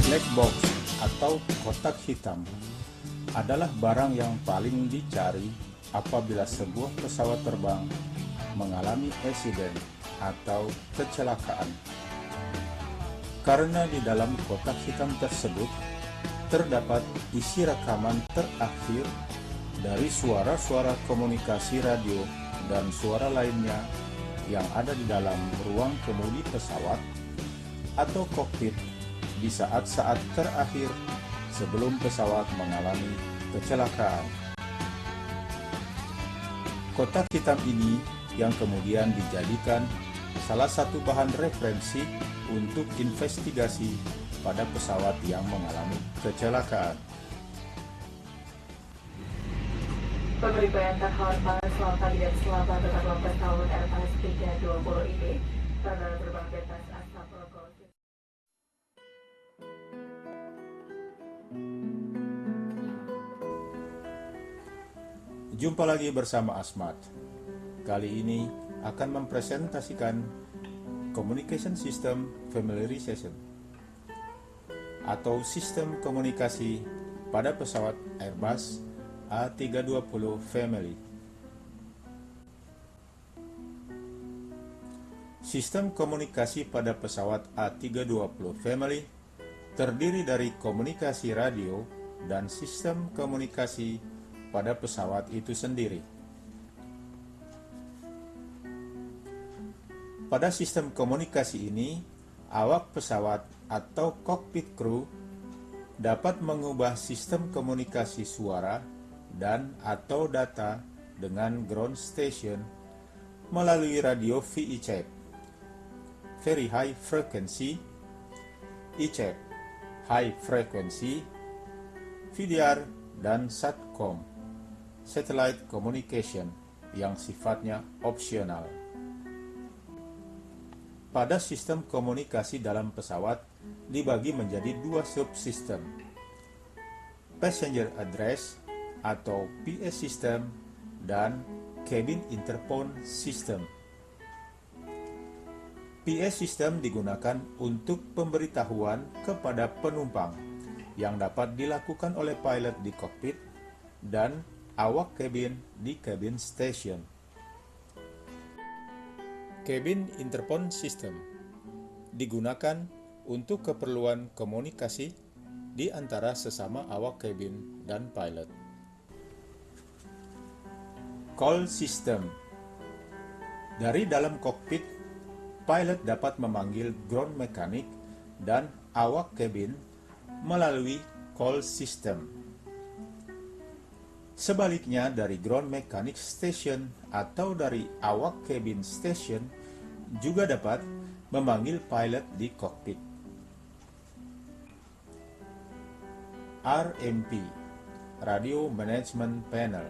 Black box atau kotak hitam adalah barang yang paling dicari apabila sebuah pesawat terbang mengalami insiden atau kecelakaan. Karena di dalam kotak hitam tersebut terdapat isi rekaman terakhir dari suara-suara komunikasi radio dan suara lainnya yang ada di dalam ruang kemudi pesawat atau kokpit di saat-saat terakhir sebelum pesawat mengalami kecelakaan. Kotak hitam ini yang kemudian dijadikan salah satu bahan referensi untuk investigasi pada pesawat yang mengalami kecelakaan. Pemerintah yang terhormat, selamat pagi dan selamat datang pesawat Airbus 320 ini pada terbang bebas asal Prokos. Jumpa lagi bersama Asmat. Kali ini akan mempresentasikan Communication System Familiarization atau sistem komunikasi pada pesawat Airbus A320 Family. Sistem komunikasi pada pesawat A320 Family terdiri dari komunikasi radio dan sistem komunikasi pada pesawat itu sendiri. Pada sistem komunikasi ini, awak pesawat atau cockpit crew dapat mengubah sistem komunikasi suara dan atau data dengan ground station melalui radio VHF, Very High Frequency, HF, High Frequency, VDR, dan SATCOM, Satellite Communication, yang sifatnya opsional. Pada sistem komunikasi dalam pesawat dibagi menjadi dua subsistem, Passenger Address atau PS System dan Cabin Interphone System. PS System digunakan untuk pemberitahuan kepada penumpang yang dapat dilakukan oleh pilot di kokpit dan awak kabin di cabin station. Cabin Interphone System digunakan untuk keperluan komunikasi di antara sesama awak kabin dan pilot. Call System. Dari dalam kokpit, pilot dapat memanggil ground mechanic dan awak kabin melalui call system. Sebaliknya, dari ground mechanic station atau dari awak cabin station juga dapat memanggil pilot di kokpit. RMP, Radio Management Panel,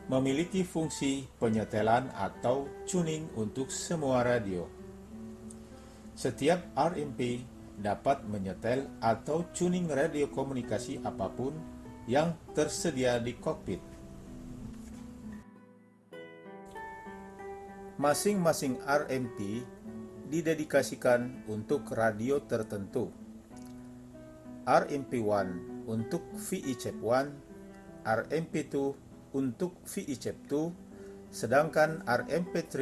memiliki fungsi penyetelan atau tuning untuk semua radio. Setiap RMP dapat menyetel atau tuning radio komunikasi apapun yang tersedia di kokpit. Masing-masing RMP didedikasikan untuk radio tertentu. RMP1 untuk VHF1, RMP2 untuk VHF2, sedangkan RMP3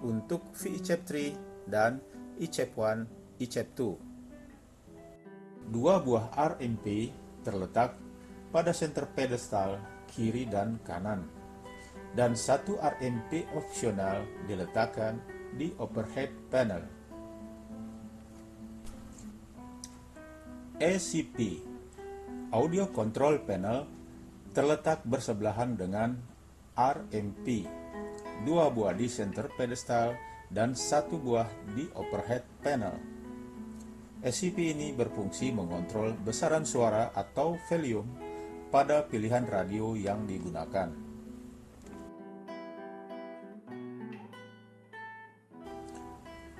untuk VHF3 dan HF1, HF2. Dua buah RMP terletak pada center pedestal kiri dan kanan, dan satu RMP opsional diletakkan di overhead panel. ACP, Audio Control Panel, terletak bersebelahan dengan RMP, dua buah di center pedestal dan satu buah di overhead panel. ACP ini berfungsi mengontrol besaran suara atau volume pada pilihan radio yang digunakan.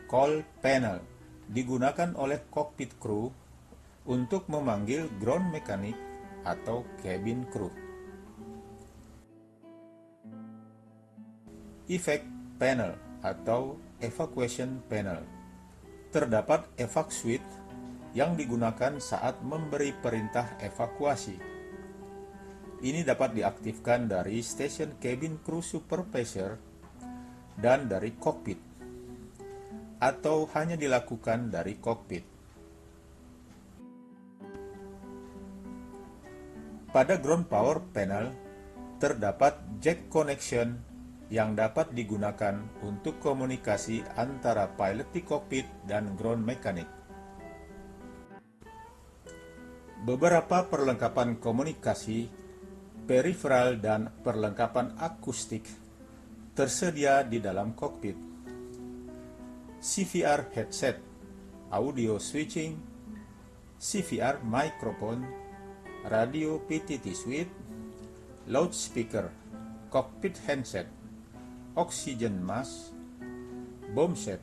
Call Panel digunakan oleh cockpit crew untuk memanggil ground mechanic atau cabin crew. Effect Panel atau Evacuation Panel. Terdapat evac suite yang digunakan saat memberi perintah evakuasi. Ini dapat diaktifkan dari Station Cabin Crew Supervisor dan dari kokpit, atau hanya dilakukan dari kokpit. Pada ground power panel, terdapat jack connection yang dapat digunakan untuk komunikasi antara pilot di kokpit dan ground mechanic. Beberapa perlengkapan komunikasi, peripheral dan perlengkapan akustik tersedia di dalam kokpit. CVR headset, audio switching, CVR microphone, radio PTT suite, loudspeaker, cockpit handset, oxygen mask, bomb set,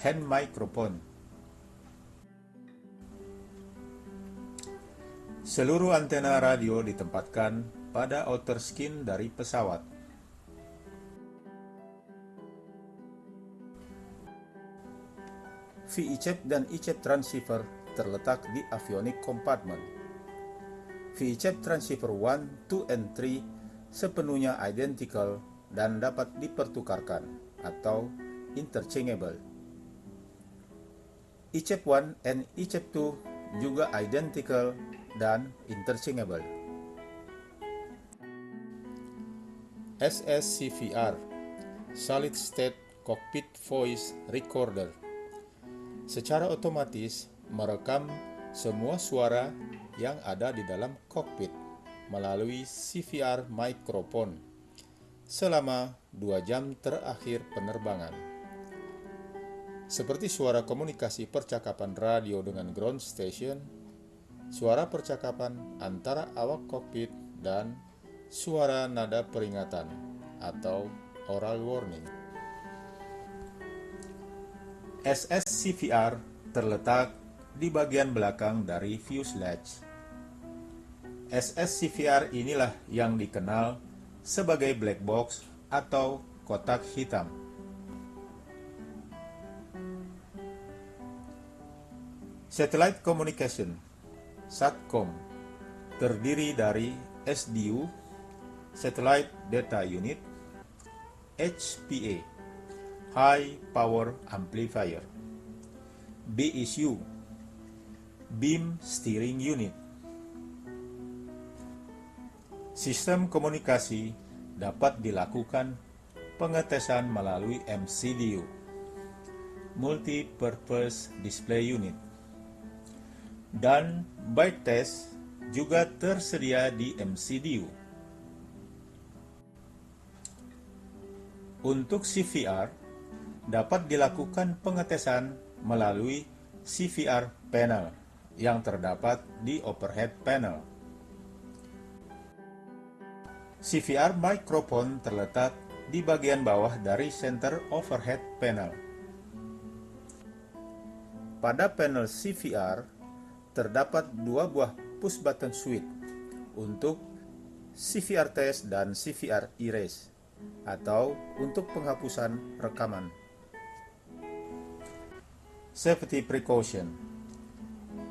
hand microphone. Seluruh antena radio ditempatkan pada outer skin dari pesawat. VECHEP dan ECHEP transceiver terletak di avionics compartment. VECHEP transceiver 1, 2, and 3 sepenuhnya identical dan dapat dipertukarkan atau interchangeable. ECHEP 1 and ECHEP 2 juga identical dan interchangeable. SSCVR, Solid State Cockpit Voice Recorder, secara otomatis merekam semua suara yang ada di dalam kokpit melalui CVR microphone selama 2 jam terakhir penerbangan. Seperti suara komunikasi percakapan radio dengan ground station, suara percakapan antara awak kokpit, dan suara nada peringatan atau oral warning. SSCVR terletak di bagian belakang dari fuselage. SSCVR inilah yang dikenal sebagai black box atau kotak hitam. Satellite Communication, SATCOM, terdiri dari SDU, Satellite Data Unit, HPA, High Power Amplifier, BSU, Beam Steering Unit. Sistem komunikasi dapat dilakukan pengetesan melalui MCDU, Multi-Purpose Display Unit, dan byte test juga tersedia di MCDU. Untuk CVR, dapat dilakukan pengetesan melalui CVR panel yang terdapat di overhead panel. CVR microphone terletak di bagian bawah dari center overhead panel. Pada panel CVR, terdapat 2 buah push button switch untuk CVR test dan CVR erase atau untuk penghapusan rekaman. Safety precaution.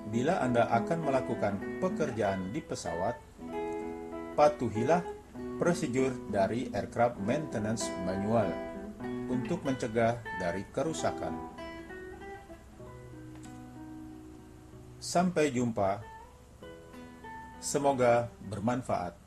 Bila Anda akan melakukan pekerjaan di pesawat, patuhilah prosedur dari Aircraft Maintenance Manual untuk mencegah dari kerusakan. Sampai jumpa. Semoga bermanfaat.